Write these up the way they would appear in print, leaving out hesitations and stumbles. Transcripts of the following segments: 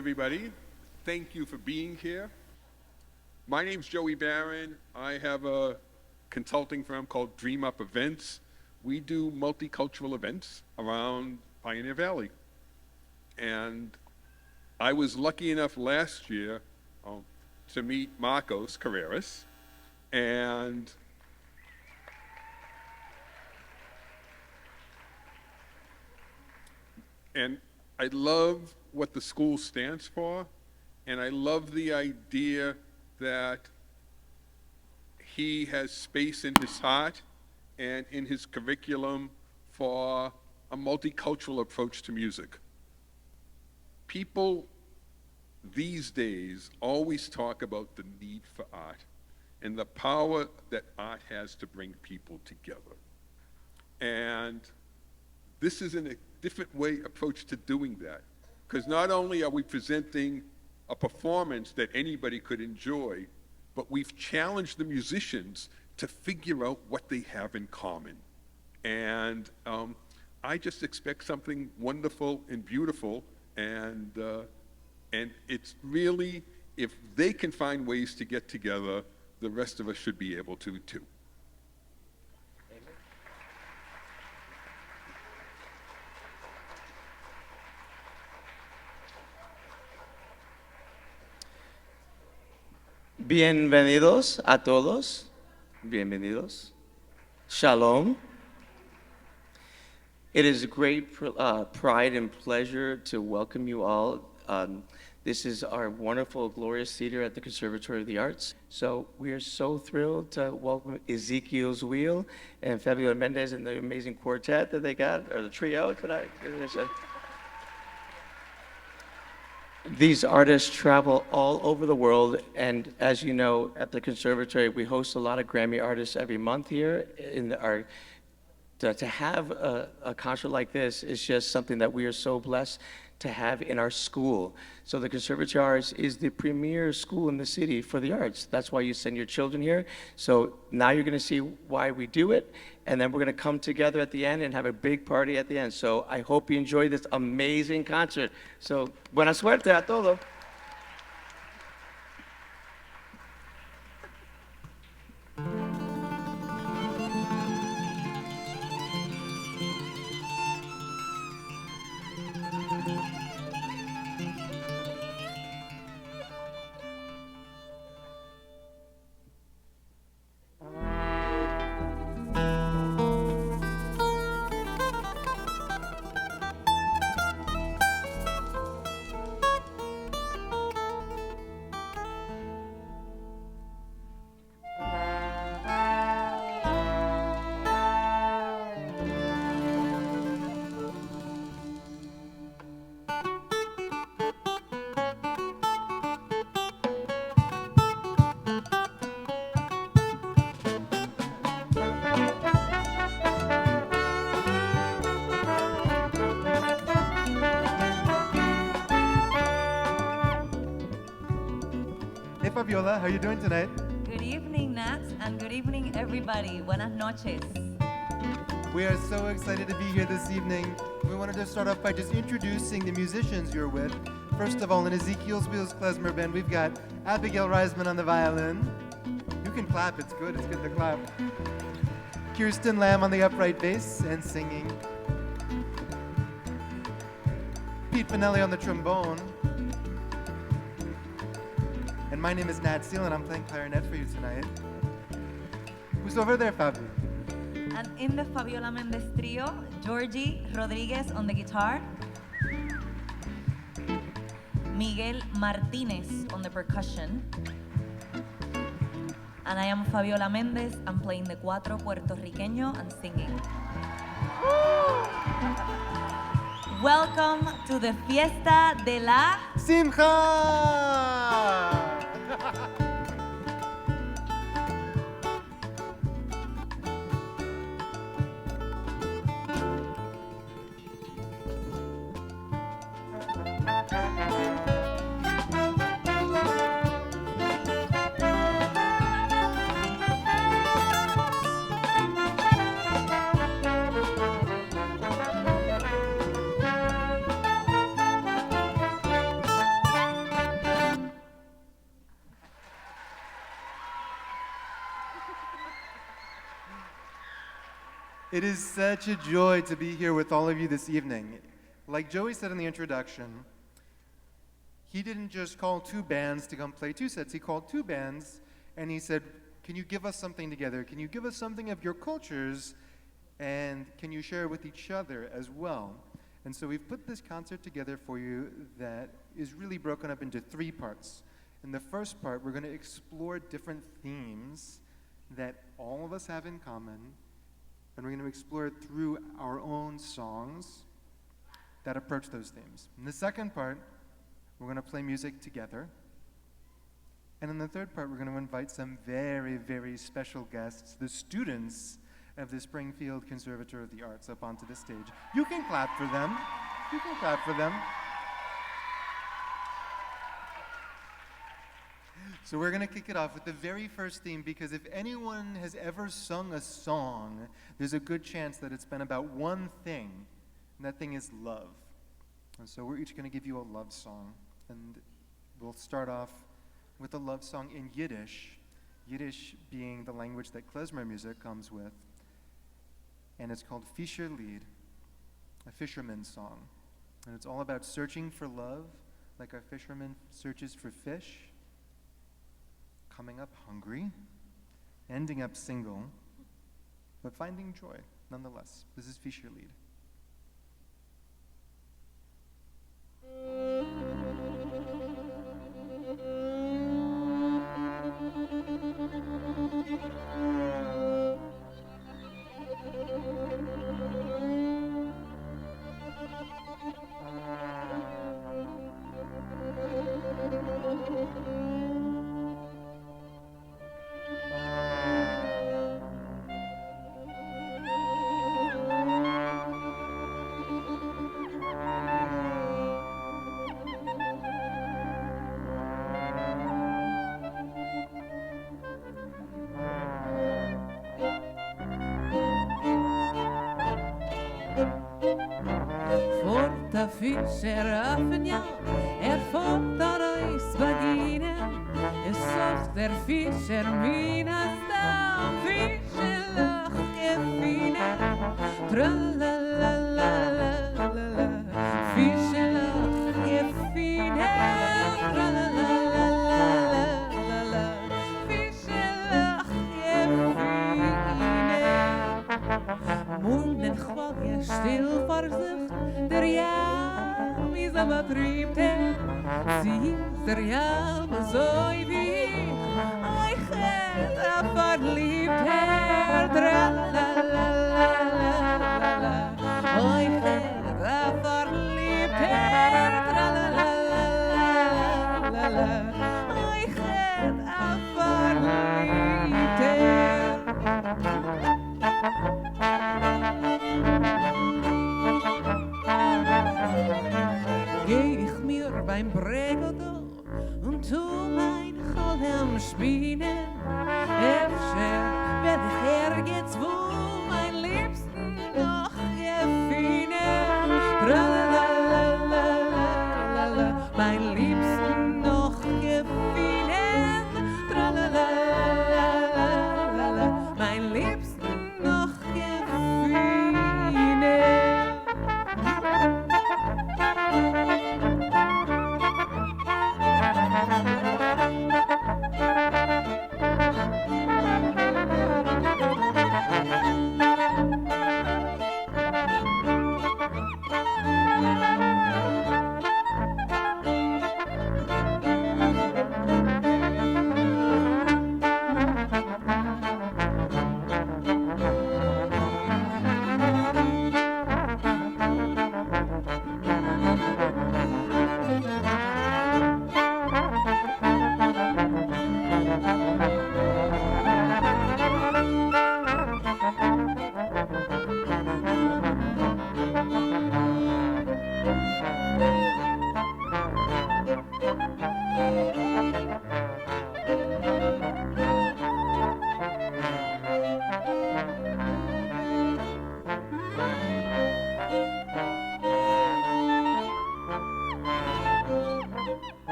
everybody. Thank you for being here. My name's Joey Barron. I have a consulting firm called Dream Up Events. We do multicultural events around Pioneer Valley. And I was lucky enough last year to meet Marcos Carreras. And I love what the school stands for, and I love the idea that he has space in his heart and in his curriculum for a multicultural approach to music. People these days always talk about the need for art and the power that art has to bring people together. And this is a different approach to doing that. Because not only are we presenting a performance that anybody could enjoy, but we've challenged the musicians to figure out what they have in common. And I just expect something wonderful and beautiful, and it's really, if they can find ways to get together, the rest of us should be able to too. Bienvenidos a todos. Bienvenidos. Shalom. It is a great pride and pleasure to welcome you all. This is our wonderful, glorious theater at the Conservatory of the Arts. So we are so thrilled to welcome Ezekiel's Wheel and Fabiola Méndez and the amazing quartet that they got, or the trio tonight. These artists travel all over the world, and as you know, at the Conservatory, we host a lot of Grammy artists every month here. To have a concert like this is just something that we are so blessed to have in our school. So the Conservatory Arts is the premier school in the city for the arts. That's why you send your children here. So now you're gonna see why we do it, and then we're gonna come together at the end and have a big party at the end. So I hope you enjoy this amazing concert. So buena suerte a todos. Fabiola, how are you doing tonight? Good evening, Nat, and good evening, everybody. Buenas noches. We are so excited to be here this evening. We wanted to start off by just introducing the musicians you're with. First of all, in Ezekiel's Wheels Klezmer Band, we've got Abigail Reisman on the violin. You can clap, it's good to clap. Kirsten Lamb on the upright bass and singing. Pete Finelli on the trombone. And my name is Nat Steele, and I'm playing clarinet for you tonight. Who's over there, Fabi? And in the Fabiola Méndez trio, Georgie Rodriguez on the guitar, Miguel Martinez on the percussion, and I am Fabiola Méndez. I'm playing the Cuatro Puerto Rican and singing. Welcome to the Fiesta de la Simcha! It is such a joy to be here with all of you this evening. Like Joey said in the introduction, he didn't just call two bands to come play two sets. He called two bands and he said, can you give us something together? Can you give us something of your cultures? And can you share it with each other as well? And so we've put this concert together for you that is really broken up into three parts. In the first part, we're going to explore different themes that all of us have in common, and we're going to explore it through our own songs that approach those themes. In the second part, we're going to play music together. And in the third part, we're going to invite some very, very special guests, the students of the Springfield Conservatory of the Arts, up onto the stage. You can clap for them. You can clap for them. So we're going to kick it off with the very first theme, because if anyone has ever sung a song, there's a good chance that it's been about one thing, and that thing is love. And so we're each going to give you a love song, and we'll start off with a love song in Yiddish, Yiddish being the language that klezmer music comes with, and it's called Fischer Lied, a fisherman's song. And it's all about searching for love, like a fisherman searches for fish, coming up hungry, ending up single, but finding joy nonetheless. This is Fischer Lied. Fischer öffnen ja, fått av oss baginen. Såg der Fischer mina stam, Fischer lache fine. Tralalalala, Fischer lache fine. Tralalalala, Fischer lache fine. Munden chwalje stil vor sich, der Jam is aber triebte. Sie ist der Jam so wie ich hätte verliebt. Tralalalala, ich hätte verliebt. Tralalalala, ich hätte verliebt. Geh ich mir beim Bregodo und tu mein Cholem spielen. Efter werd ich ergens, wo mein Liebsten noch gefinnen. Tralalalala, mein Liebsten noch gefinnen. Tralalalala, mein Liebsten noch gefinnen.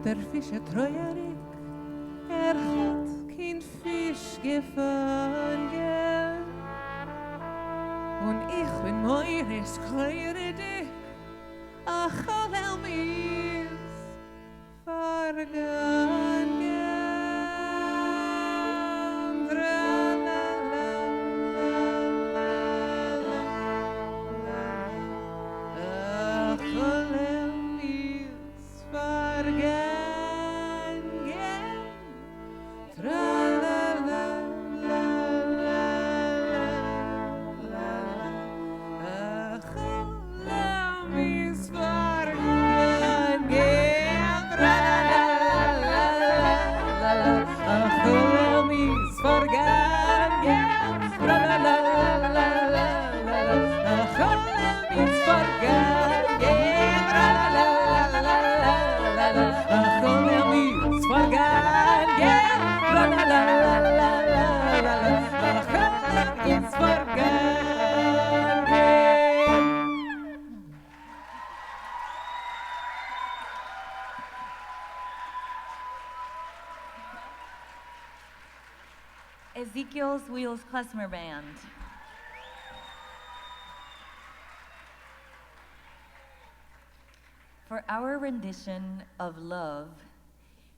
der Fische treuerig, hat kein Fisch gefangen. Und ich bin meures Kleurede, ach, allel mis vergangen. Ezekiel's Wheels Klezmer Band. For our rendition of Love,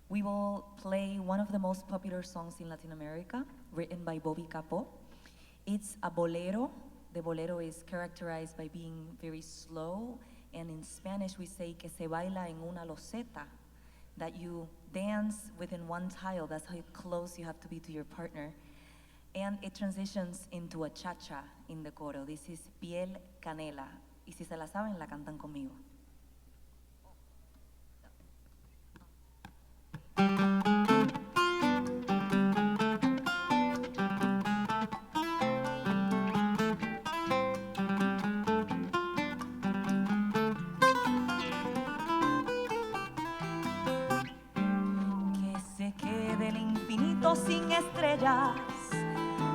we will play one of the most popular songs in Latin America, written by Bobby Capó. It's a bolero. The bolero is characterized by being very slow, and in Spanish we say que se baila en una loseta, that you dance within one tile. That's how close you have to be to your partner. And it transitions into a cha-cha in the coro. This is Piel Canela. Y si se la saben, la cantan conmigo. Que se quede el infinito sin estrellas,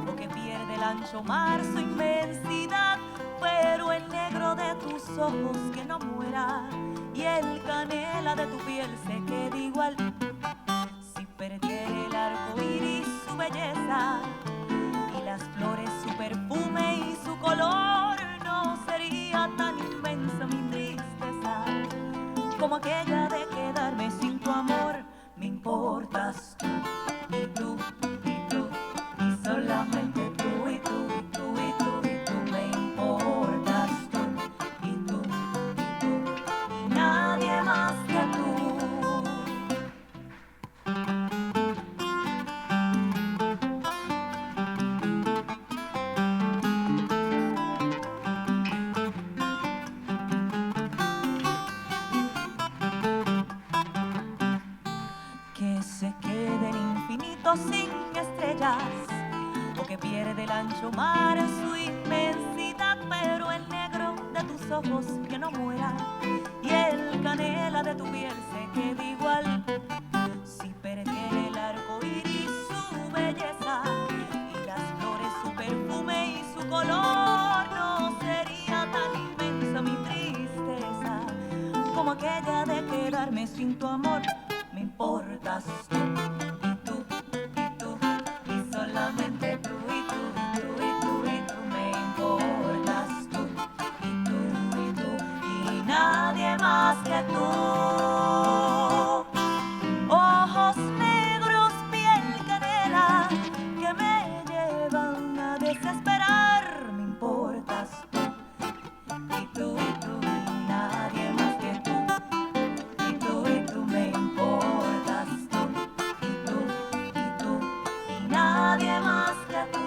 o que pierde el ancho mar su inmensidad, pero el negro de tus ojos que no muera y el canela de tu piel se quede igual. Si perdiera el arco iris su belleza y las flores su perfume y su color, no sería tan inmensa mi tristeza como aquella de quedarme sin tu amor. Me importas tú y tú y tú y solamente tú y tú y tú y tú y tú. Me importas tú y tú y tú y nadie más que tú. Que se quede el infinito sin estrellas, o que pierde el ancho mar su inmensidad, pero el negro de tus ojos que no muera y el canela de tu piel se quede igual. Si perdiera el arco iris su belleza y las flores su perfume y su color, no sería tan inmensa mi tristeza como aquella de quedarme sin tu amor. Me importas tú y tú y tú y solamente tú y tú y tú y tú y tú. Me importas tú y tú y tú y nadie más que tú. Ojos negros, piel canela, que me llevan a desesperar. Me importas tú y tú y tú y nadie más que tú. Y tú y tú me importas tú y tú y tú y nadie más que tú.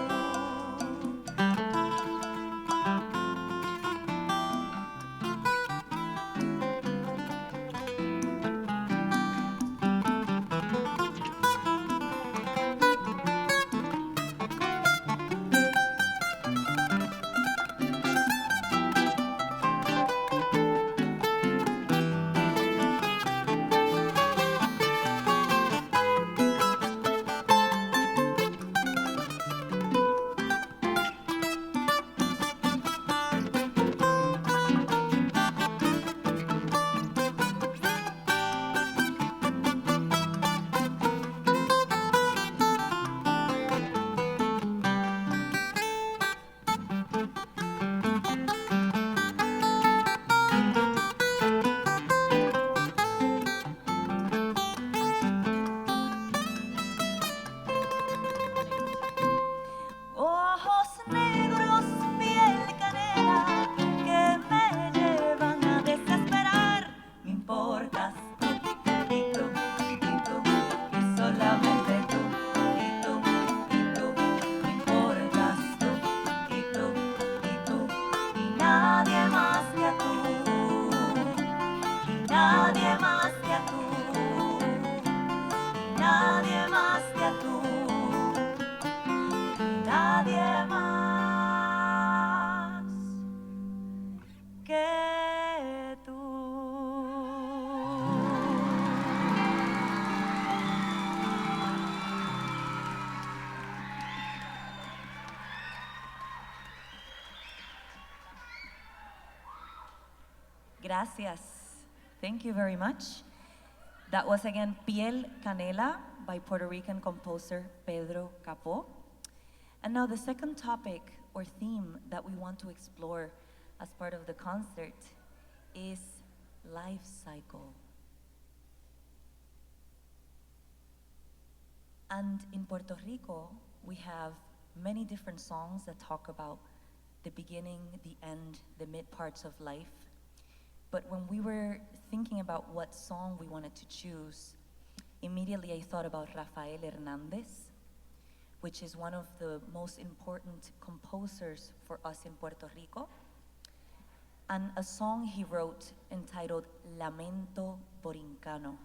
Gracias. Thank you very much. That was again Piel Canela by Puerto Rican composer Pedro Capó. And now the second topic or theme that we want to explore as part of the concert is life cycle. And in Puerto Rico, we have many different songs that talk about the beginning, the end, the mid parts of life. But when we were thinking about what song we wanted to choose, immediately I thought about Rafael Hernández, which is one of the most important composers for us in Puerto Rico, and a song he wrote entitled Lamento Borincano,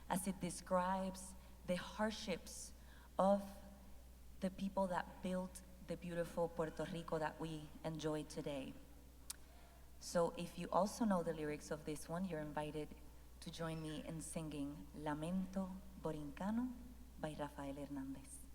as it describes the hardships of the people that built the beautiful Puerto Rico that we enjoy today. So if you also know the lyrics of this one, you're invited to join me in singing Lamento Borincano by Rafael Hernández.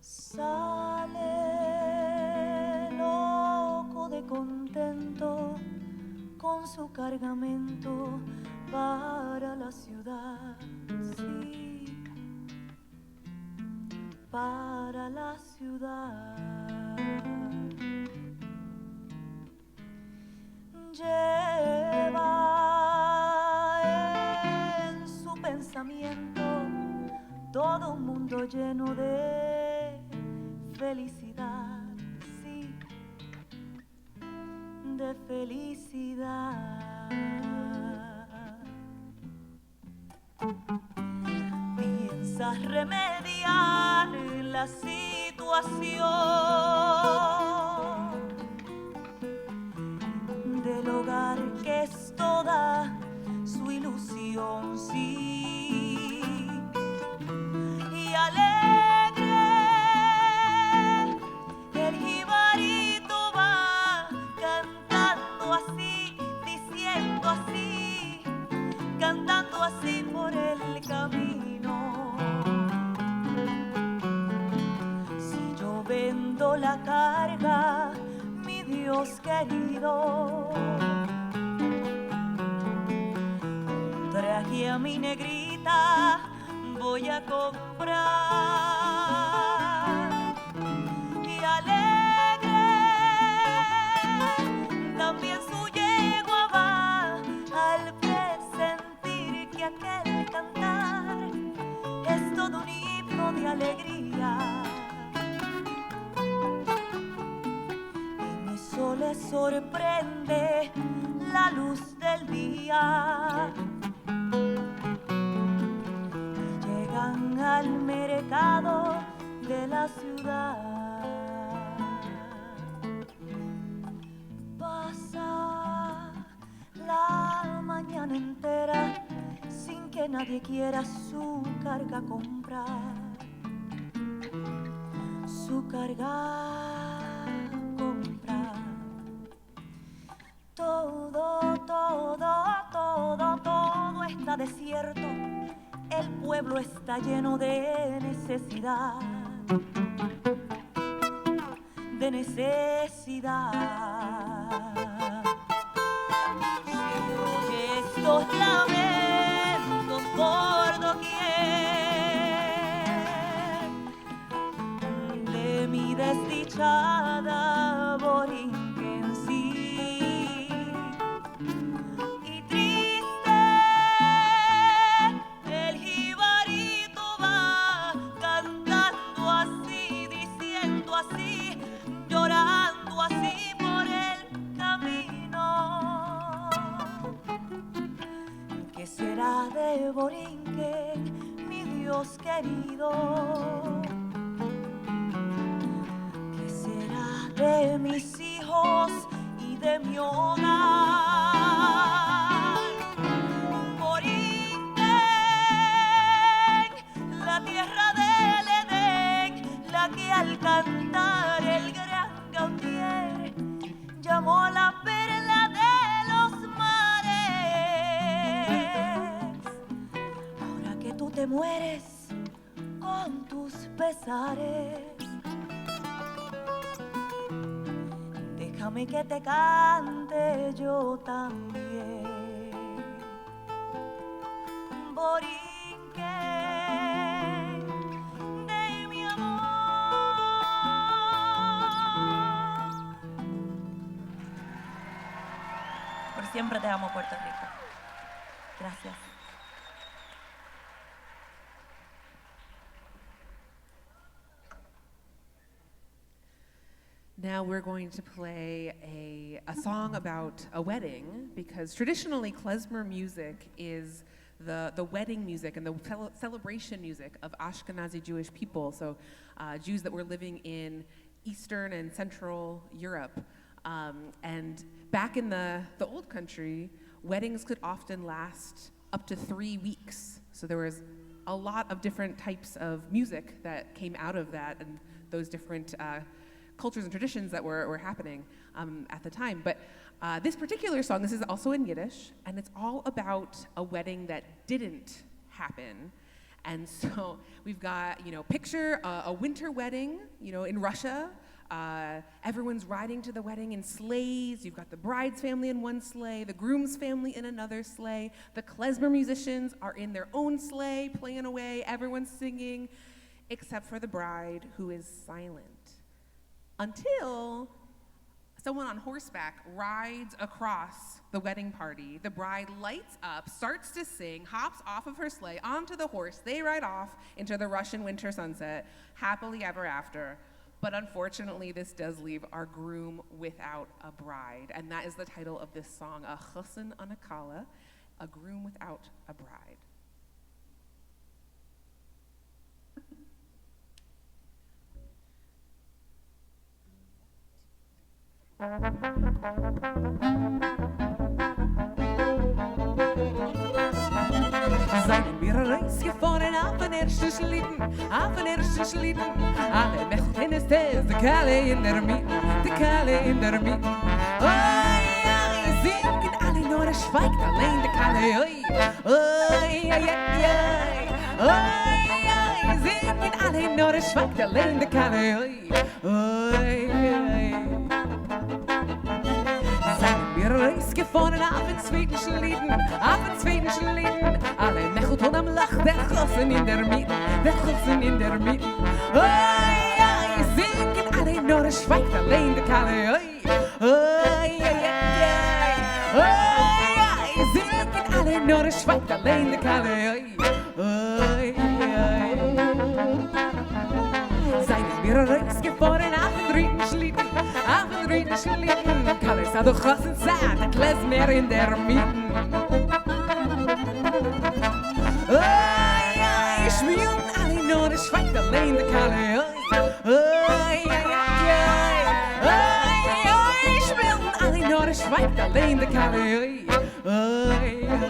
Sale loco de contento con su cargamento para la ciudad, sí, para la ciudad. Lleva en su pensamiento todo un mundo lleno de felicidad, sí, de felicidad. Piensas remediar la situación del hogar que es toda su ilusión, sí, y alegre el jibarito va cantando así, diciendo así, cantando así por el camino. Si yo vendo la carga, mi Dios querido, traje a mi negrita, voy a comprar. Y alegre también su yegua va al presentir que aquel cantar es todo un himno de alegría. Y mi sol le sorprende la luz del día. Llegan al mercado de la ciudad. Pasa la mañana entera sin que nadie quiera su carga comprar. Su carga comprar. Todo está desierto. El pueblo está lleno de necesidad, de necesidad. Se oye estos lamentos por doquier de mi desdichada borinquense. Llorando así por el camino. ¿Qué será de Borinquen, mi Dios querido? ¿Qué será de mis hijos y de mi hogar. Borinquen, la tierra del Edén, la que al cantar el gran Gautier llamó a la perla de los mares. Ahora que tú te mueres con tus pesares, déjame que te cante yo también. Borinquen de mi amor. Por siempre te amo, Puerto Rico. Gracias. Now we're going to play a song about a wedding, because traditionally Klezmer music is the wedding music and the celebration music of Ashkenazi Jewish people, so Jews that were living in Eastern and Central Europe. And back in the old country, weddings could often last up to 3 weeks. So there was a lot of different types of music that came out of that, and those different cultures and traditions that were happening at the time. But this particular song, this is also in Yiddish, and it's all about a wedding that didn't happen. And so we've got, picture a winter wedding, in Russia. Everyone's riding to the wedding in sleighs. You've got the bride's family in one sleigh, the groom's family in another sleigh. The Klezmer musicians are in their own sleigh, playing away. Everyone's singing, except for the bride, who is silent. Until someone on horseback rides across the wedding party. The bride lights up, starts to sing, hops off of her sleigh onto the horse. They ride off into the Russian winter sunset, happily ever after. But unfortunately, this does leave our groom without a bride. And that is the title of this song, A Chassan Anakala, a groom without a bride. Seien wir rausgefahren auf den ersten Schlitten, alle Mächten ist es, die Kalle in der Mitte, Oi, oi, singen alle, nur schweigt allein die Kalle, oi, oi, oi, oi, oi, singen alle, nur schweigt allein die Kalle, oi, oi, oi. Wir rausgefahren auf den zweiten Schlitten, alle Mechelt und am Lach, der Chossen in der Mitte, Oi, oi, singen alle, nur schweigt allein der Kalle, oi, oi, oi, oi, oi, singen alle, nur schweigt allein der Kalle, oi, oi, oi. Seien wir rausgefahren auf den dritten Schlitten, Kalle ist doch Chossen satt, der Klezmer in der Mitte. Oi, oi, schmieren alle, nur schweigt allein der Kalle, oi, oi, oi, schmieren alle, nur schweigt allein der Kalle, oi, oi, oi.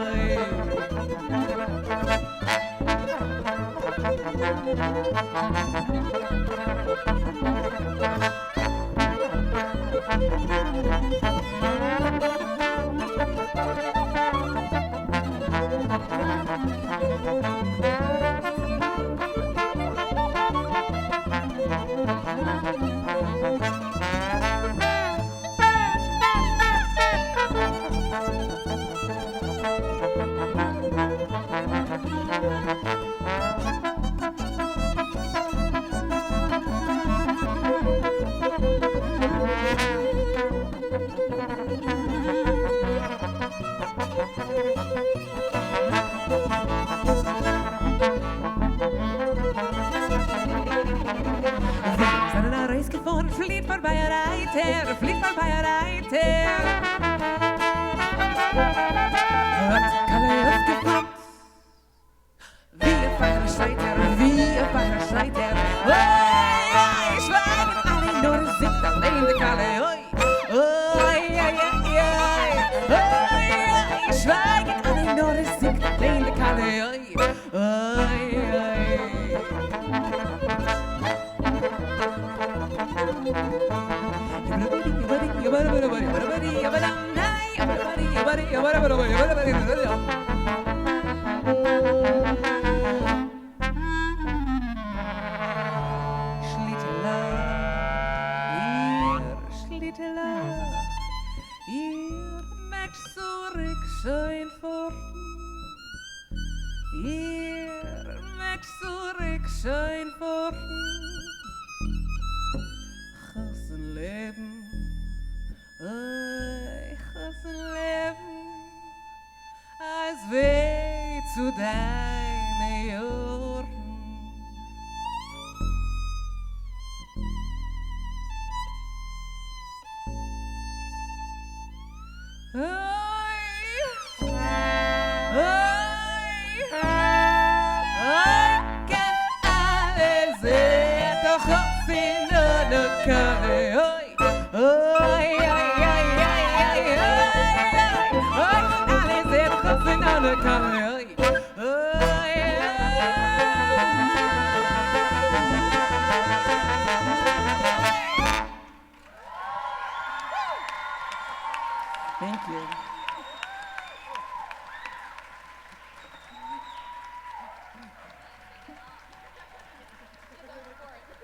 Fliegt vorbei ein Reiter, hat Kalle aufgepackt. Wie ein feiner Scheiter, oi, oi, schlagen alle, nur singt allein der Kalle, oi, oi, oi, oi. Ihr mögt zurück schön fort. Ihr mögt zurück schön fort. Gassen leben, oi, gassen leben, als weh zu deine Jorn. Thank you.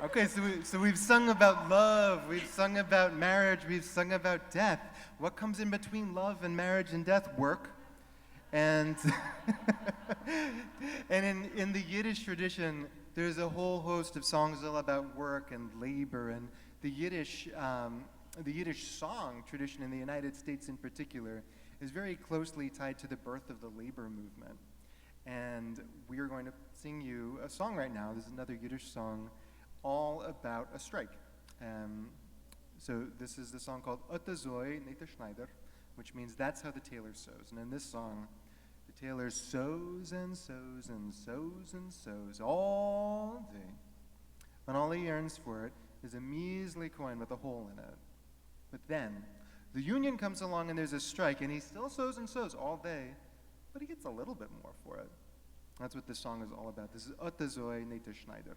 Okay, so we've sung about love, we've sung about marriage, we've sung about death. What comes in between love and marriage and death? Work. And and in the Yiddish tradition, there's a whole host of songs all about work and labor, and the Yiddish song tradition in the United States in particular is very closely tied to the birth of the labor movement. And we are going to sing you a song right now. This is another Yiddish song all about a strike. So this is the song called Otazoy Neta Schneider, which means that's how the tailor sews. And in this song, the tailor sews and sews and sews and sews all day. And all he earns for it is a measly coin with a hole in it. But then, the union comes along and there's a strike, and he still sews and sews all day, but he gets a little bit more for it. That's what this song is all about. This is Otazoy Neta Schneider.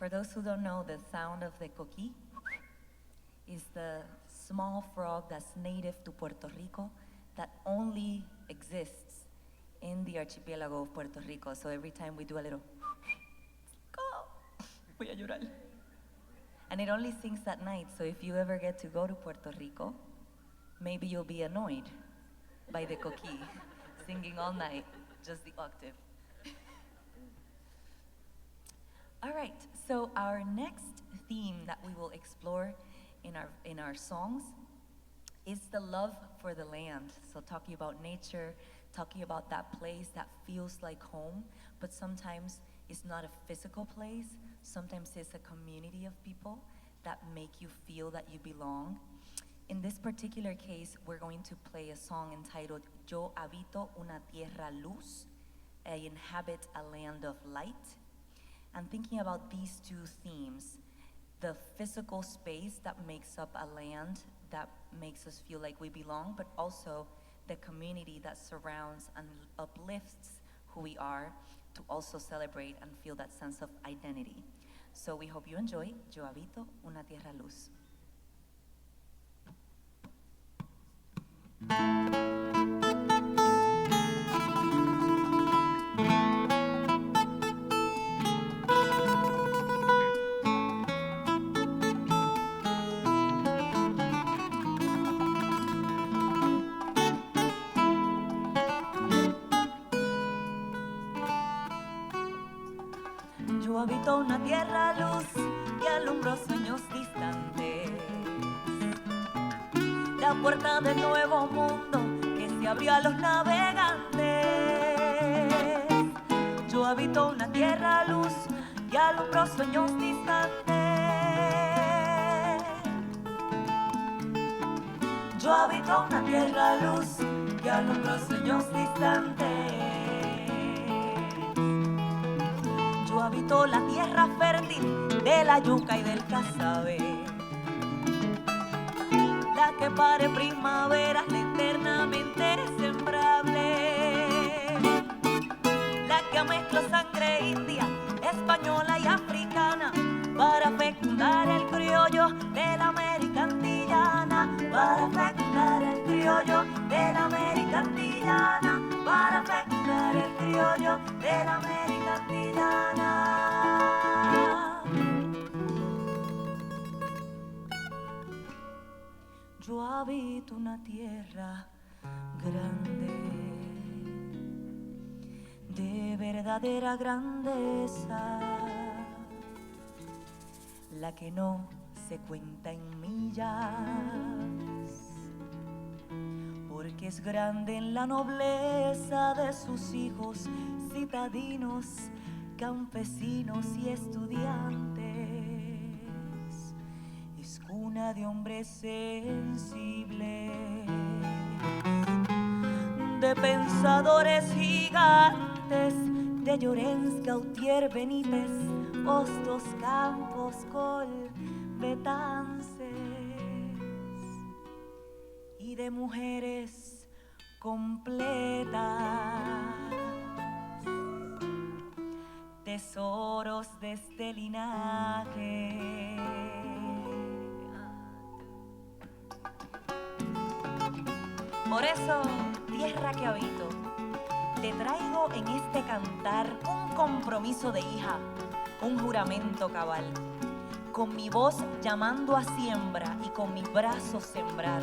For those who don't know, the sound of the coquí is the small frog that's native to Puerto Rico that only exists in the archipelago of Puerto Rico. So every time we do a little, voy a llorar. And it only sings at night, so if you ever get to go to Puerto Rico, maybe you'll be annoyed by the coquí singing all night, just the octave. All right, so our next theme that we will explore in our songs is the love for the land. So talking about nature, talking about that place that feels like home, but sometimes it's not a physical place. Sometimes it's a community of people that make you feel that you belong. In this particular case, we're going to play a song entitled Yo habito una tierra luz, I inhabit a land of light. And thinking about these two themes, the physical space that makes up a land that makes us feel like we belong, but also the community that surrounds and uplifts who we are to also celebrate and feel that sense of identity. So we hope you enjoy Yo habito una tierra luz. Yo habito una tierra luz que alumbró sueños distantes, la puerta del nuevo mundo que se abrió a los navegantes. Yo habito una tierra luz que alumbró sueños distantes. Yo habito una tierra luz que alumbró sueños distantes. Yo habito la tierra fértil de la yuca y del casabe, la que pare primaveras, la eternamente sembrable, la que mezcla sangre india, española y africana para fecundar el criollo de la América antillana, para fecundar el criollo de la América antillana, para fecundar el criollo de la América antillana. Yo habito una tierra grande, de verdadera grandeza, la que no se cuenta en millas, porque es grande en la nobleza de sus hijos citadinos, campesinos y estudiantes. Es cuna de hombres sensibles, de pensadores gigantes, de Llorens, Gautier, Benítez, Hostos, Campos, Betances, y de mujeres completas, tesoros de este linaje. Por eso, tierra que habito, te traigo en este cantar un compromiso de hija, un juramento cabal, con mi voz llamando a siembra y con mis brazos sembrar.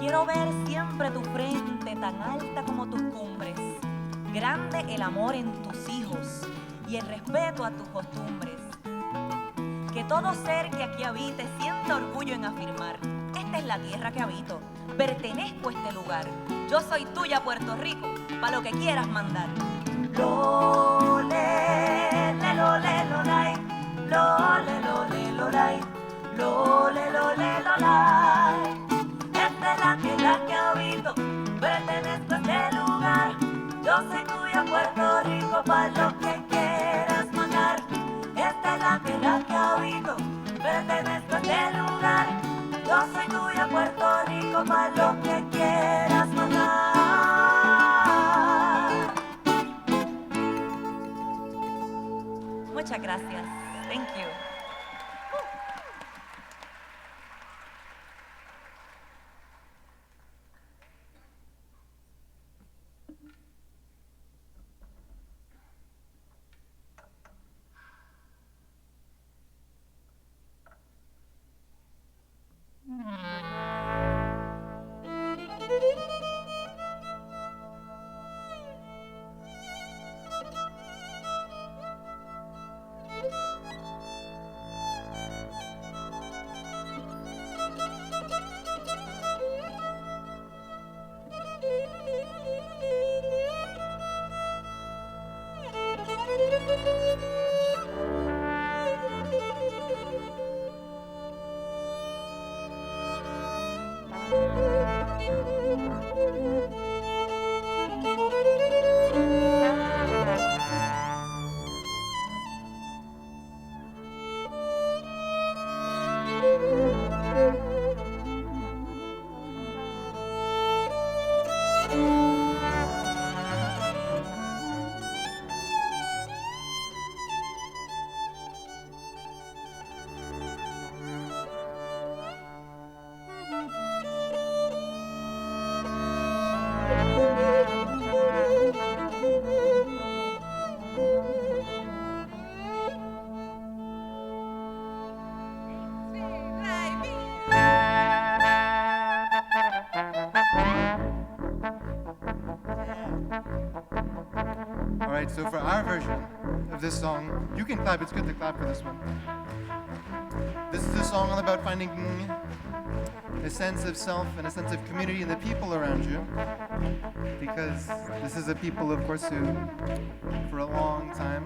Quiero ver siempre tu frente tan alta como tus cumbres, grande el amor en tus hijos y el respeto a tus costumbres. Que todo ser que aquí habite sienta orgullo en afirmar: esta es la tierra que habito, pertenezco a este lugar. Yo soy tuya, Puerto Rico, pa' lo que quieras mandar. Lo, le, lo, lai. Lo, le, lo, lai. Lo, le, lo, lai. Esta es la tierra que habito, pertenezco a este lugar. Yo soy tuya, Puerto Rico, pa' lo que quieras mandar. Esta es la tierra que habito, pertenezco a este lugar. Yo soy tuya, Puerto Rico, pa' lo que quieras mandar. Muchas All right, so for our version of this song, you can clap. It's good to clap for this one. This is a song all about finding a sense of self and a sense of community in the people around you. Because this is a people, of course, who, for a long time,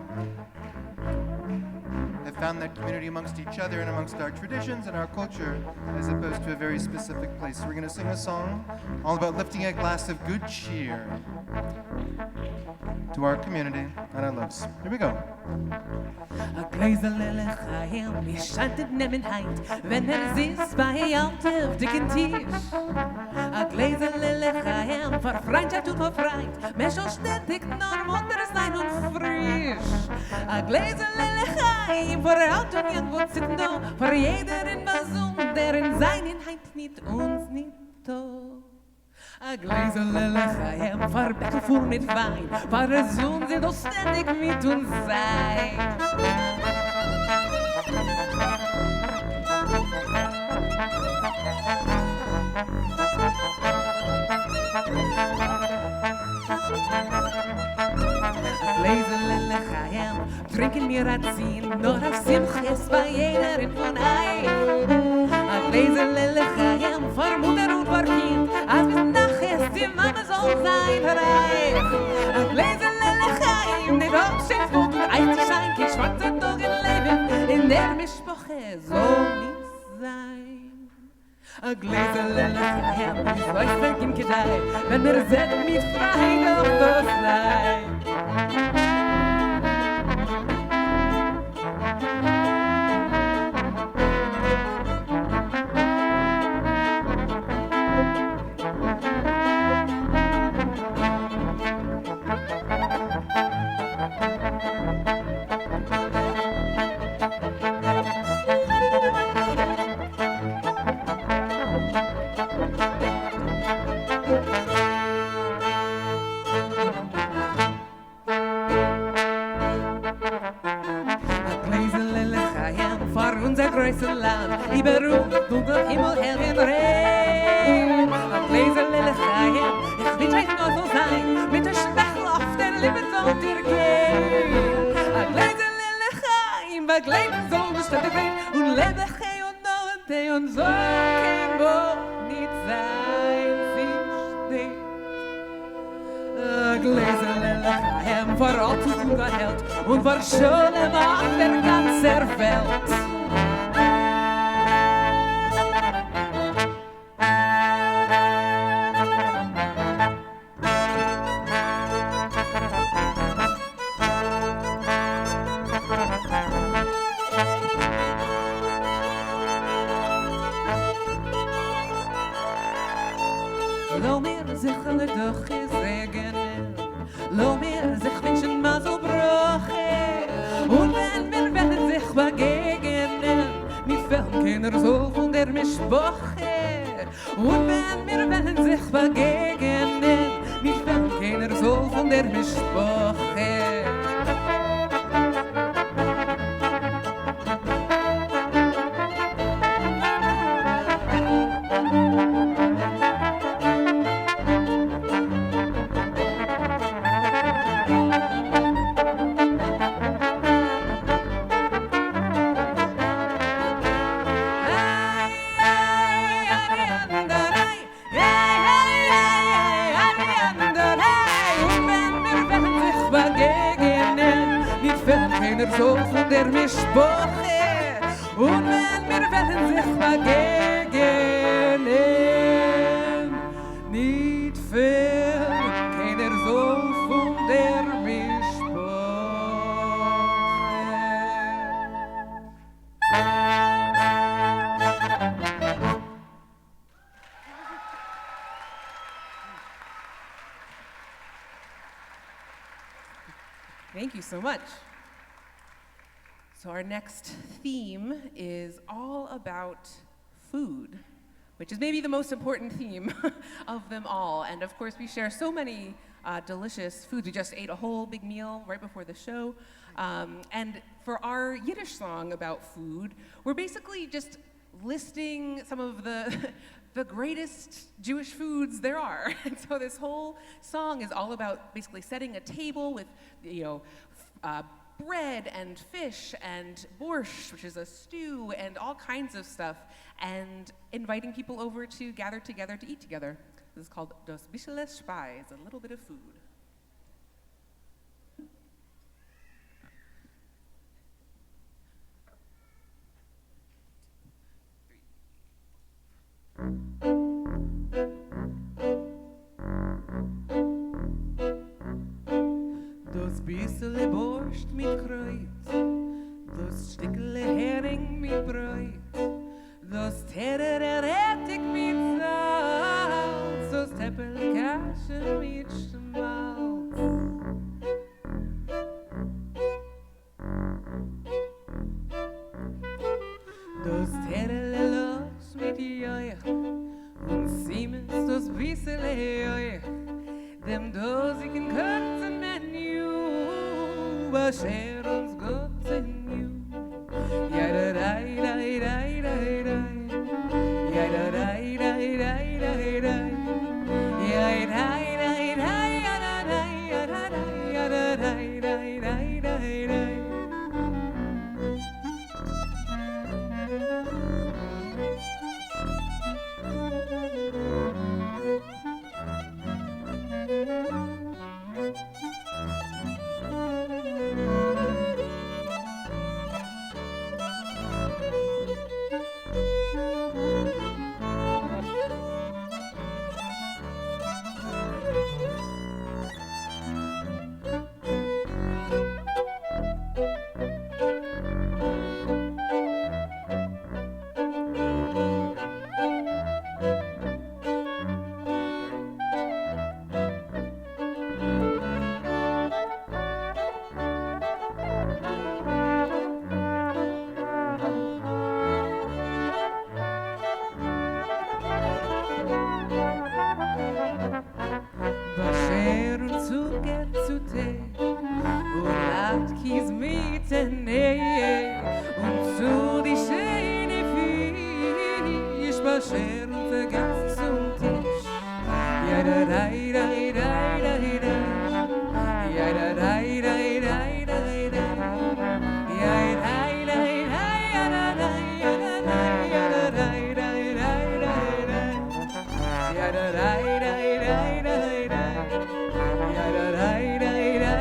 have found that community amongst each other and amongst our traditions and our culture, as opposed to a very specific place. So we're going to sing a song all about lifting a glass of good cheer to our community and our loves. Here we go. A gläserle Chaim, ich schantet nemmen heint, wenn sitzt bei auf dicken Tisch. A gläserle Chaim, vor Freundschaft und vor Freund, mehr schon ständig nur Wunder sein und frisch. A gläserle Chaim, vor alt und jung, wo sitzen da, vor jeder in Basum, der in seinen Heint nicht uns nicht tot. A gläserle Chaim, vor Beckel voll mit Wein, vor der Sohn sind doch ständig mit uns sein. Gläserle Chaim, trinken wir a Zin, nur auf Simches bei jeder in von ein. A gläserle Chaim, vor Mutter und vor Kind, als bis nachher die Mama soll sein reich. A gläserle Chaim, nicht aufschickt und reich zu sein, kein schwarzer Tag im Leben, in der Mischproche soll nicht sein. A gläserle Chaim, ich weiß weg im Kedai, wenn seid mit Freiheit auf das Leid. Und war schon auf der ganzen Welt. Lo mir sich alle doch gesegnen, lo mir sich wünschen mal so und wenn wir werden sich begegnen, nicht fällt keiner so von der Mischboche. Und wenn wir werden sich begegnen, nicht fällt keiner so von der Mischboche. So von der Mischboche und wenn wir werden sich begegnen, nicht Thank you so much. So our next theme is all about food, which is maybe the most important theme of them all. And of course, we share so many delicious foods. We just ate a whole big meal right before the show. And for our Yiddish song about food, we're basically just listing some of the greatest Jewish foods there are. And so this whole song is all about basically setting a table with, bread and fish and borscht, which is a stew, and all kinds of stuff, and inviting people over to gather together to eat together. This is called Das Bischele Speis, a little bit of food. Das bissele Borscht mit Kreuz, das Stückle Hering mit Bräut, das Terrer Rettig mit Salz, das Teppel Kasche mit Schmalz. Das Terrele Loch mit Joich, und Siemens das bissele Joich, dem dosigen kurzen Menü, Basher uns Gott in you. Ja da da da da da da. Ja da da da da da da. Ja da da da da da. Ja da da da da da da. Basher und Zucker zu Tee und Latkis mit den Nähe und zu die schöne Fisch. Basher und der Gast zum Tisch. Ja da da da da da da. Ja da da da da da da. Ja da da da da da. Ja da da da da da. Ja da da da da.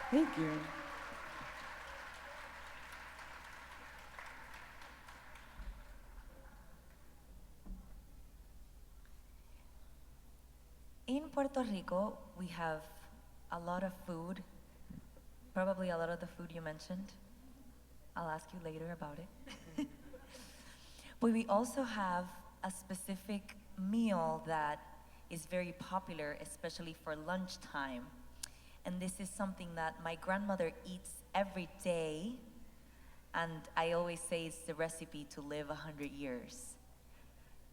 Thank you. In Puerto Rico, we have a lot of food, probably a lot of the food you mentioned. I'll ask you later about it. But we also have a specific meal that is very popular, especially for lunchtime. And this is something that my grandmother eats every day, and I always say it's the recipe to live 100 years.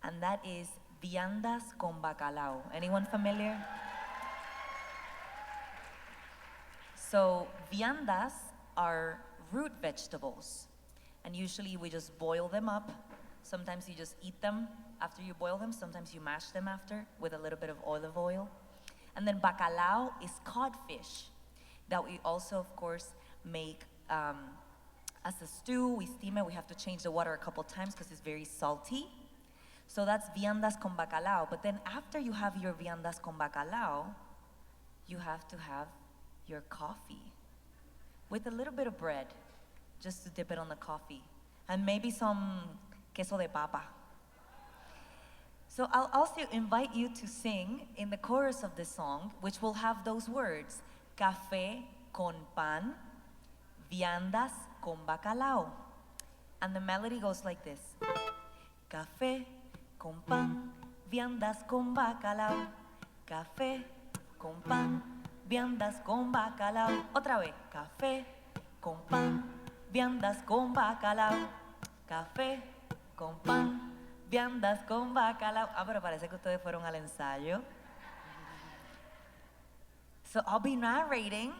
And that is viandas con bacalao. Anyone familiar? So viandas are root vegetables, and usually we just boil them up. Sometimes you just eat them after you boil them. Sometimes you mash them after with a little bit of olive oil. And then bacalao is codfish that we also, of course, make as a stew. We steam it. We have to change the water a couple times because it's very salty. So that's viandas con bacalao. But then after you have your viandas con bacalao, you have to have your coffee with a little bit of bread just to dip it on the coffee, and maybe some queso de papa. So I'll also invite you to sing in the chorus of this song, which will have those words: café con pan, viandas con bacalao. And the melody goes like this: café con pan, viandas con bacalao, café con pan, viandas con bacalao. Otra vez: café con pan, viandas con bacalao, café con pan, viandas con bacalao. Ah, pero parece que ustedes fueron al ensayo. So I'll be narrating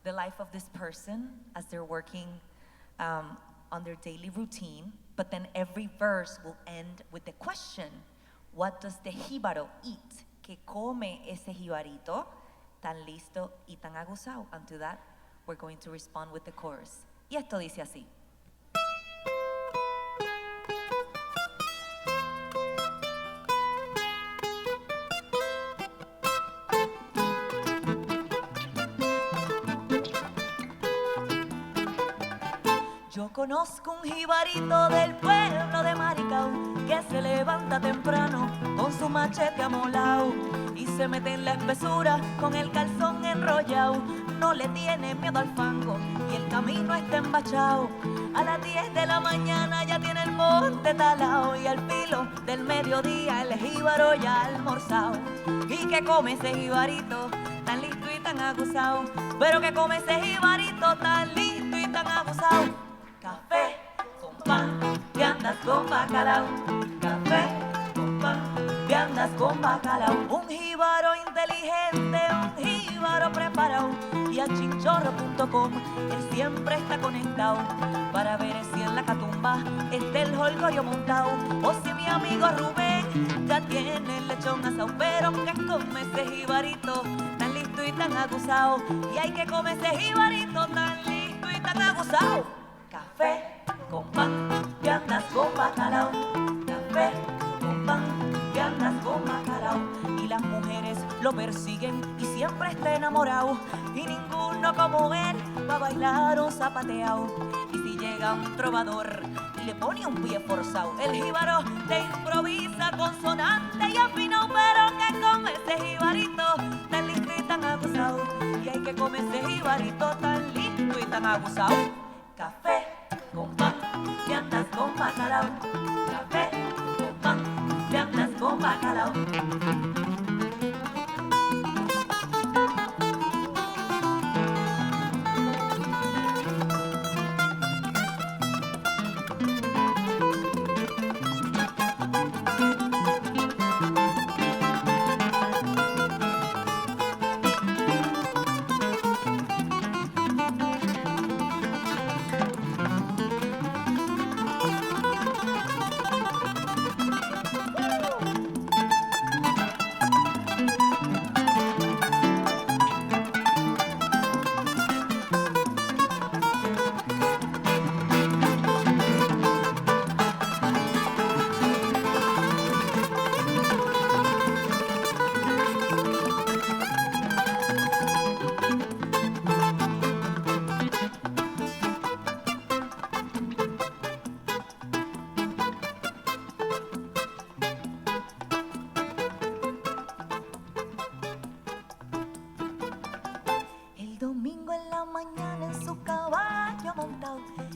the life of this person as they're working on their daily routine, but then every verse will end with the question: what does the jíbaro eat? ¿Qué come ese jibarito tan listo y tan aguzado? And to that, we're going to respond with the chorus. Y esto dice así. Yo conozco un jibarito del pueblo de Maricao que se levanta temprano con su machete amolao y se mete en la espesura con el calzón enrollado. No le tiene miedo al fango y el camino está embachao. A las 10 de la mañana ya tiene el monte talao y al filo del mediodía el jíbaro ya ha almorzao. ¿Y qué come ese jibarito tan listo y tan aguzao? Pero ¿qué come ese jibarito tan listo y tan aguzao? Café con pan, viandas con bacalao. Café con pan, viandas con bacalao. Un jíbaro inteligente, un jíbaro preparado. Y a chinchorro.com él siempre está conectado para ver si en la catumba está el jolgorio montado o si mi amigo Rubén ya tiene el lechón asado. Pero que come ese jibarito tan listo y tan aguzado. Y hay que comer ese jibarito tan listo y tan aguzado. Café con pan, viandas con bacalao. Café con pan, viandas con bacalao. Y las mujeres lo persiguen y siempre está enamorado. Y ninguno como él va a bailar un zapateao. Y si llega un trovador y le pone un pie forzado, el jíbaro te improvisa consonante y afinado. Pero que come ese jibarito tan listo y tan aguzado. Y hay que comer ese jibarito tan listo y tan aguzado. Café con pan, viandas con bacalao. Café con pan, viandas con bacalao.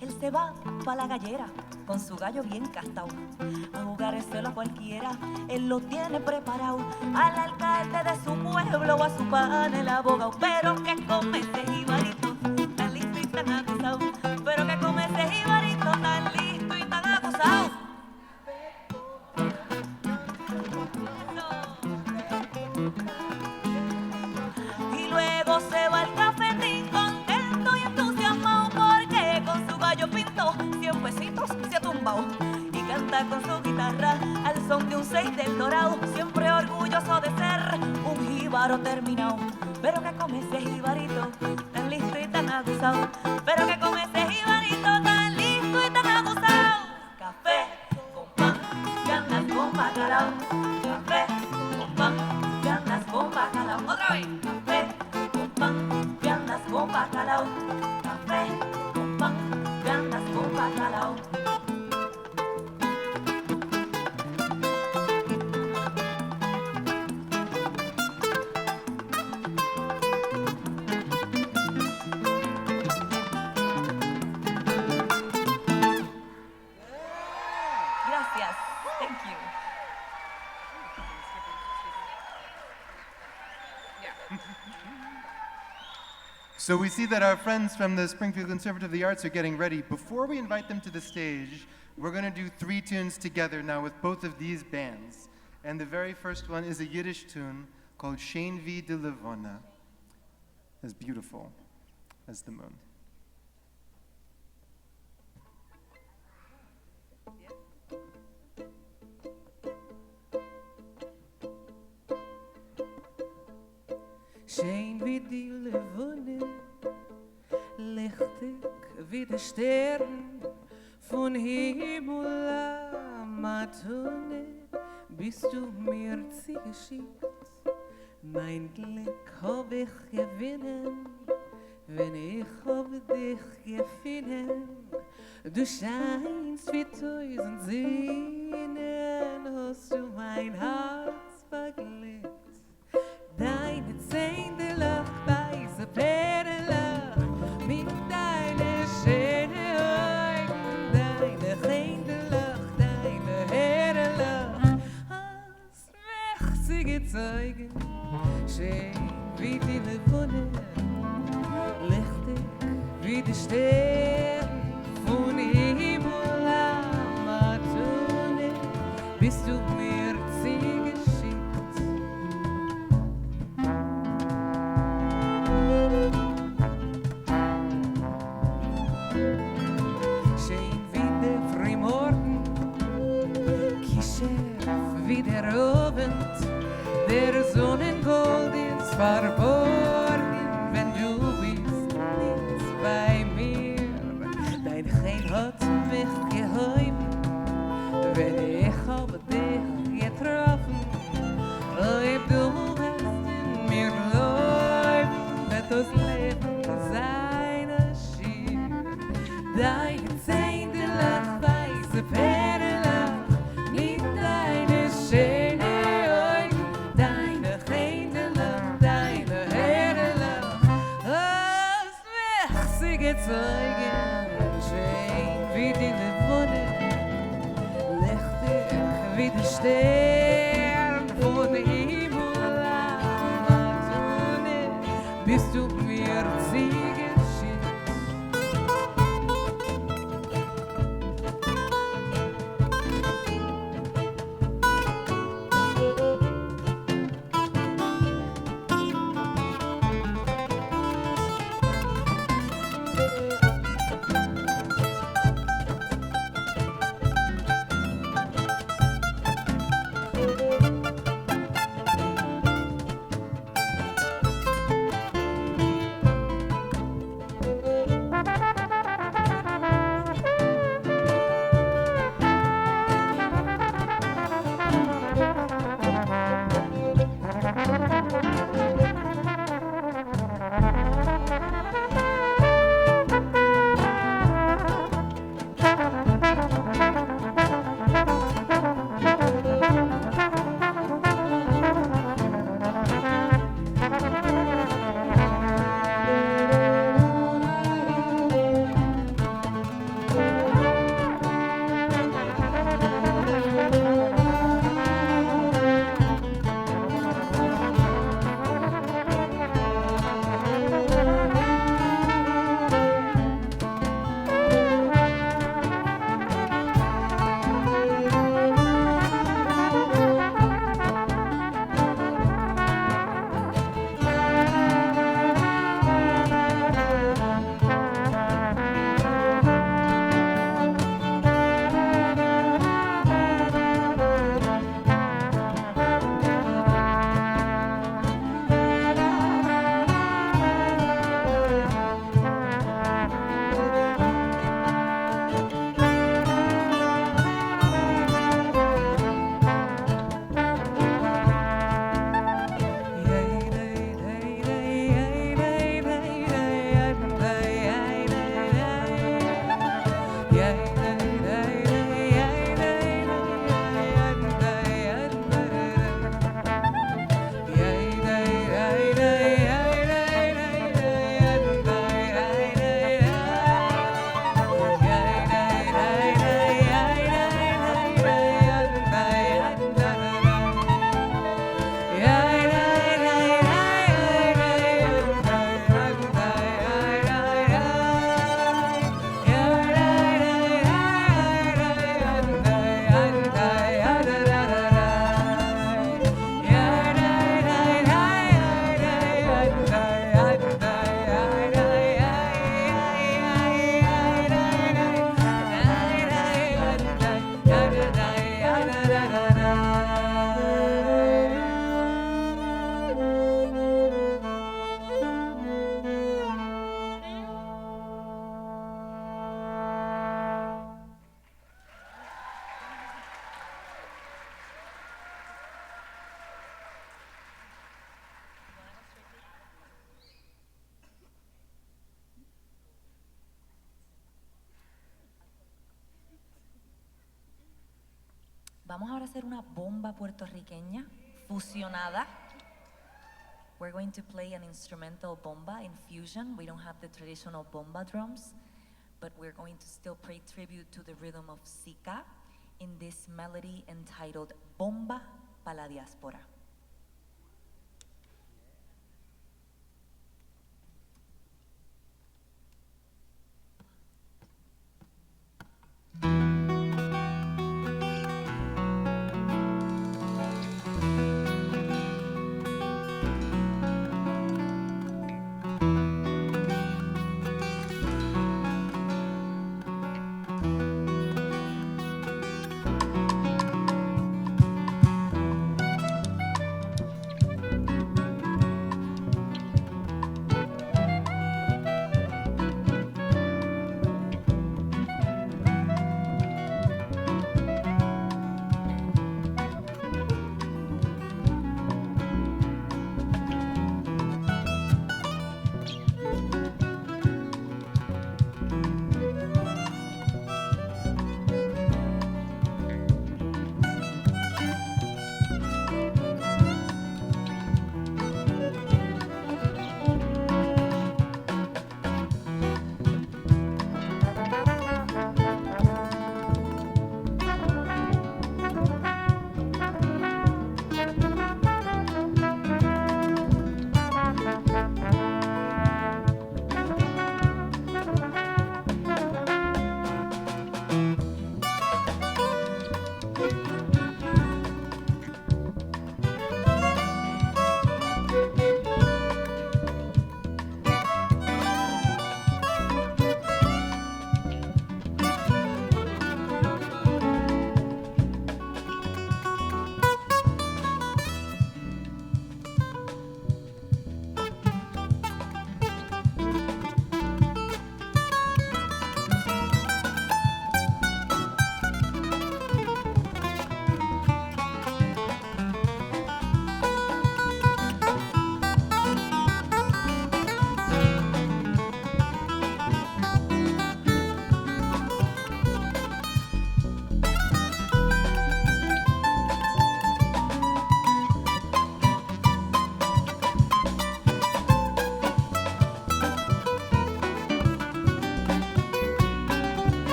Él se va pa' la gallera con su gallo bien castao. A jugárselo a cualquiera, él lo tiene preparado. Al alcalde de su pueblo o a su pana el abogado. Pero que come ese jibarito tan listo y tan acusado. Pero que come ese jibarito tan listo y tan acusado. Y luego se va al cafetín contento y entusiasmado porque con su gallo pintó 100 pesitos se ha tumbado. Y canta con su guitarra al son de un 6 del Dorado, siempre orgulloso de ser un jíbaro terminado. Pero que come ese jibarito tan listo y tan abusado. Pero que come ese jibarito tan listo y tan abusado. Café con pan, ganas con bacalao. Café con pan, ganas con bacalao. Otra vez. Café con pan, ganas con bacalao. Café con pan, ganas con bacalao. Gracias. Thank you. So we see that our friends from the Springfield Conservatory of the Arts are getting ready. Before we invite them to the stage, we're going to do 3 tunes together now with both of these bands. And the very first one is a Yiddish tune called Shein wie de Levona, as beautiful as the moon. Schön wie die Levone, lichtig wie der Stern, von Himmel am Matone, bist du mir zugeschickt. Mein Glück hab ich gewinnen, wenn ich hab dich gefunden. Du scheinst wie 1000 Sehnen, hast du mein Herz verglückt. Deine Zähne lach, weiße Perle, mit deiner schönen Augen. Deine Hände lach, deine Haare lach, hast mächtige Zeugen. Schön wie die Levone, lichtig wie die Sterne, von Himmel am Matone, bist du mir zugeschickt. Wie der Abend, der Sonnengold ist verborgen, wenn du bist nicht bei mir. Dein Gein hat mich geheim, wenn ich hab dich getroffen. Ob du hast in mir bleiben, wird das Leben sein schier. Deine Zähne lach, weiße Perle, Zeugen, schön wie die Levone, lichtig wie der Stern, von Himmel am Matone, bist du mir zugeschickt. Vamos ahora a hacer una bomba puertorriqueña fusionada. We're going to play an instrumental bomba in fusion. We don't have the traditional bomba drums, but we're going to still pay tribute to the rhythm of Sika in this melody entitled Bomba pa la Diáspora.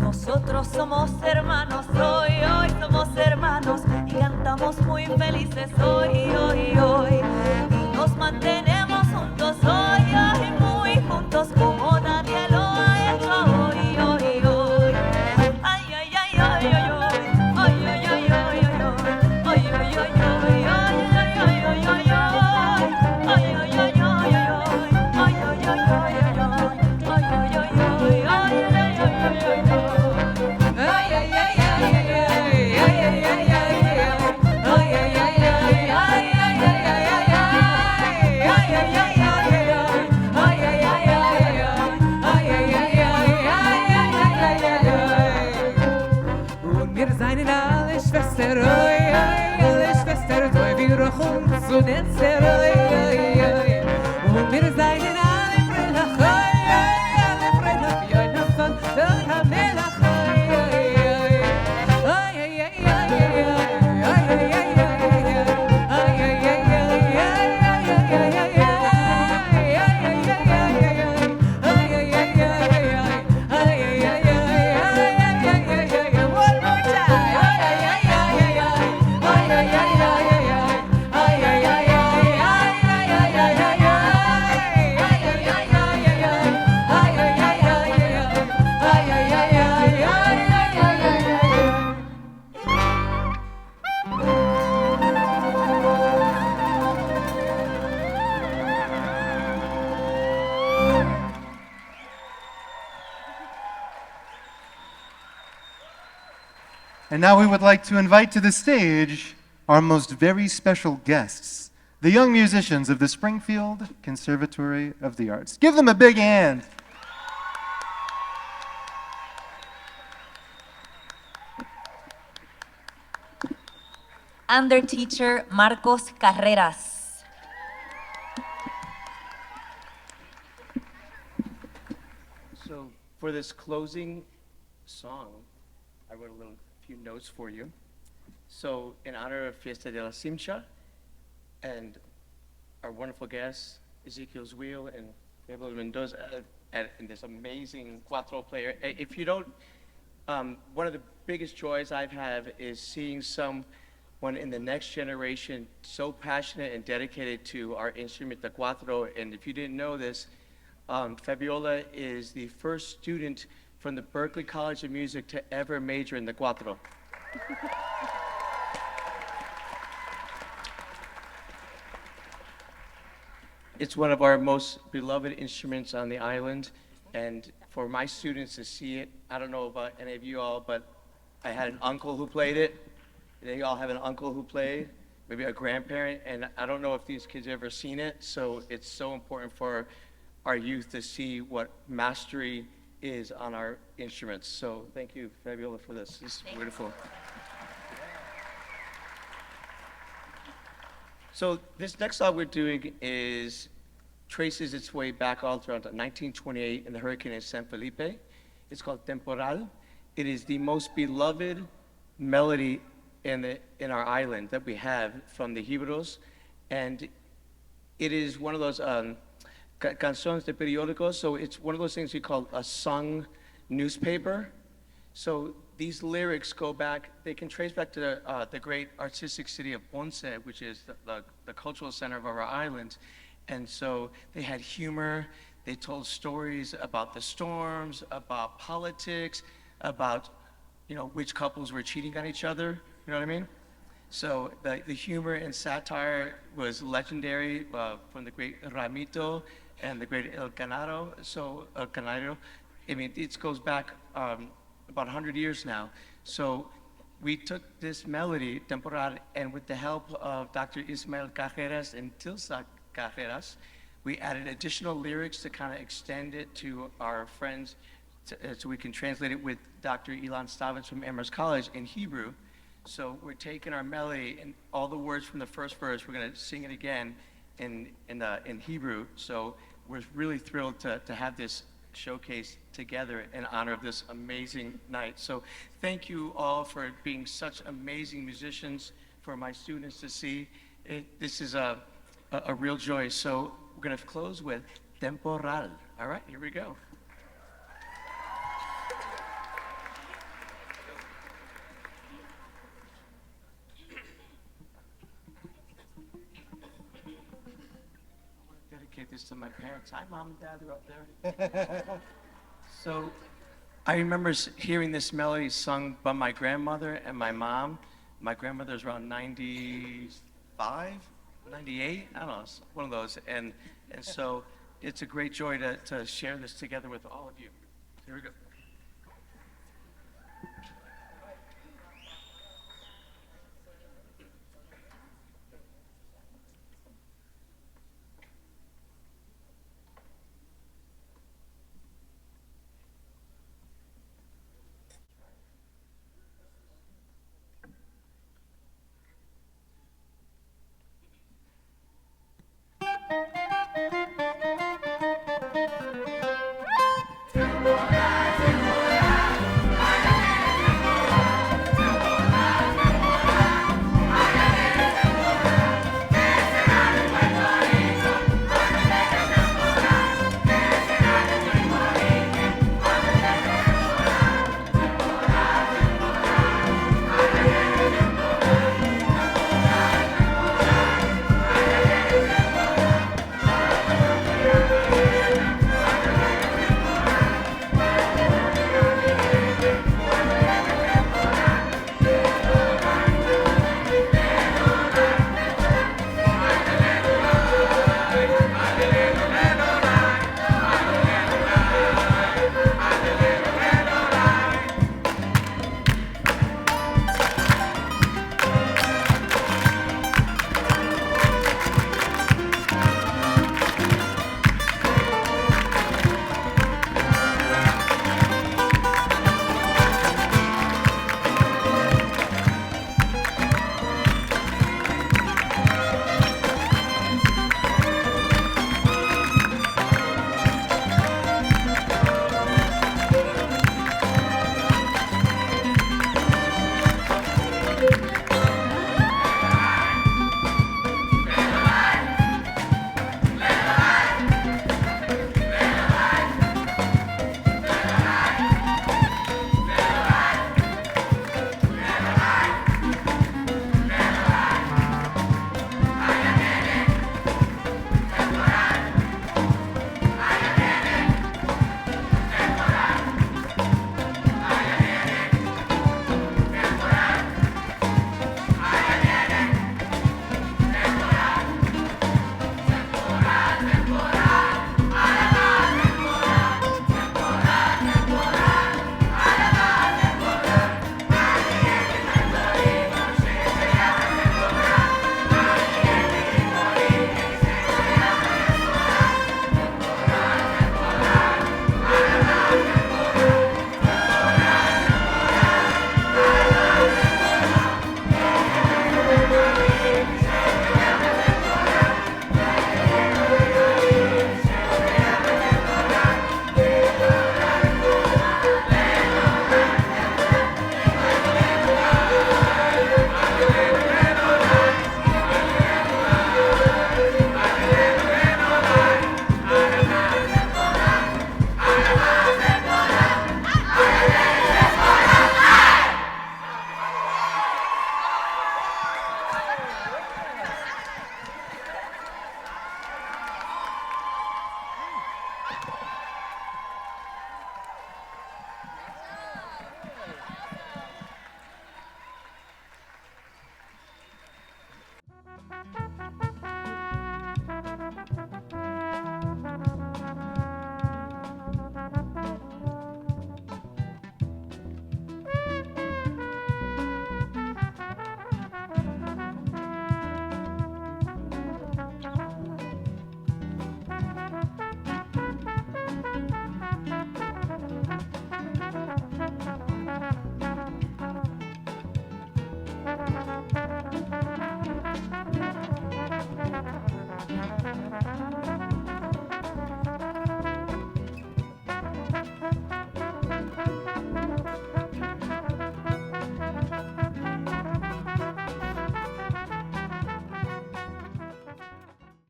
Nosotros somos hermanos hoy, hoy somos hermanos y cantamos muy felices hoy, hoy, hoy. Y nos mantenemos juntos hoy, hoy, muy juntos como nadie lo ha hecho hoy, hoy, hoy. Ay, ay, ay, ay, ay, ay, ay, ay, ay, ay, ay, ay, ay, ay, ay, Wir seien alle Schwester, oi, oi, alle Schwester, oi, wir rochen zu Netzer, oi, oi, oi. Und wir seien alle Frelach, oi, oi, alle Frelach, oi, Nassan, der Hamelach, oi, oi, oi. Oi, oi, oi, oi, oi, oi, oi, And now we would like to invite to the stage our most very special guests, the young musicians of the Springfield Conservatory of the Arts. Give them a big hand. Under teacher Marcos Carreras. So for this closing song, I wrote a few notes for you. So in honor of Fiesta de la Simcha and our wonderful guests, Ezekiel's Wheel and Fabiola Méndez, and this amazing Cuatro player. If you don't, one of the biggest joys I've had is seeing someone in the next generation so passionate and dedicated to our instrument, the Cuatro. And if you didn't know this, Fabiola is the first student from the Berklee College of Music to ever major in the Cuatro. It's one of our most beloved instruments on the island, and for my students to see it, I don't know about any of you all, but I had an uncle who played it. They all have an uncle who played, maybe a grandparent, and I don't know if these kids have ever seen it, so it's so important for our youth to see what mastery is on our instruments. So thank you, Fabiola, for this. This is beautiful. So this next song we're doing traces its way back all throughout 1928 in the hurricane in San Felipe. It's called Temporal. It is the most beloved melody in our island that we have from the Hebrews, and it is one of those canciones de periódicos. So it's one of those things we call a sung newspaper. So these lyrics go back, they can trace back to the great artistic city of Ponce, which is the cultural center of our island. And so they had humor, they told stories about the storms, about politics, about, which couples were cheating on each other, you know what I mean? So the humor and satire was legendary from the great Ramito and the great El Canaro. So El Canario, it goes back about 100 years now. So we took this melody, Temporal, and with the help of Dr. Ismael Cajeras and Tilsa Cajeras, we added additional lyrics to kind of extend it to our friends so we can translate it with Dr. Ilan Stavans from Amherst College in Hebrew. So we're taking our melody and all the words from the first verse, we're going to sing it again in Hebrew. So we're really thrilled to have this showcase together in honor of this amazing night. So thank you all for being such amazing musicians, for my students to see. This is a real joy. So we're going to close with Temporal. All right, here we go. Dedicate this to my parents. Hi, Mom and Dad, they're up there. So I remember hearing this melody sung by my grandmother and my mom. My grandmother's around 95, 98, I don't know, it's one of those. And so it's a great joy to share this together with all of you. Here we go. Temporal.